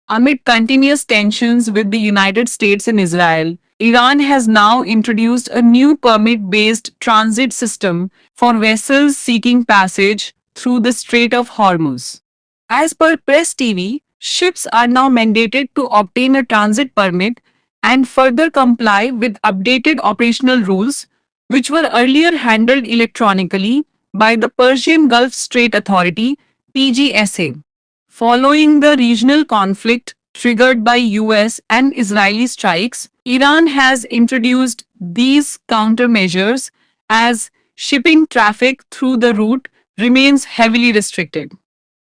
Amid continuous tensions with the United States and Israel, Iran has now introduced a new permit based transit system for vessels seeking passage through the Strait of Hormuz. As per Press TV, ships are now mandated to obtain a transit permit and further comply with updated operational rules, which were earlier handled electronically by the Persian Gulf Strait Authority (PGSA). Following the regional conflict triggered by US and Israeli strikes, Iran has introduced these countermeasures as shipping traffic through the route remains heavily restricted.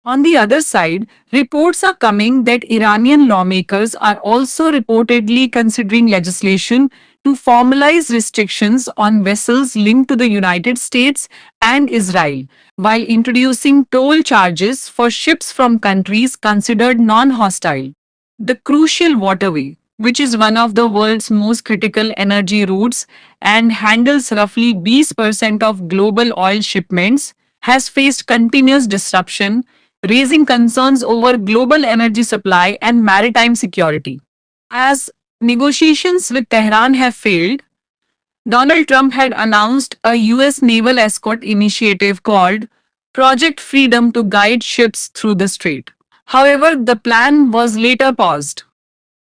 On the other side, reports are coming that Iranian lawmakers are also reportedly considering legislation to formalize restrictions on vessels linked to the United States and Israel, while introducing toll charges for ships from countries considered non hostile. The crucial waterway, which is one of the world's most critical energy routes and handles roughly 20% of global oil shipments, has faced continuous disruption, raising concerns over global energy supply and maritime security. As negotiations with Tehran have failed, Donald Trump had announced a US naval escort initiative called Project Freedom to guide ships through the strait. However, the plan was later paused.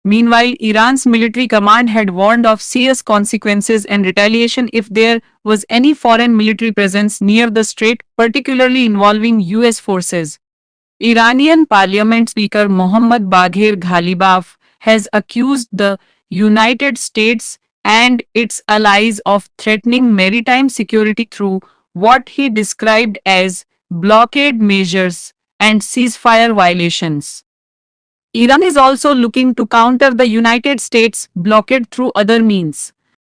Meanwhile, Iran's military command had warned of serious consequences and retaliation if there was any foreign military presence near the strait, particularly involving US forces. Iranian Parliament Speaker Mohammad Baghir Ghalibaf has accused the United States and its allies of threatening maritime security through what he described as blockade measures and ceasefire violations. Iran is also looking to counter the United States blockade through other means.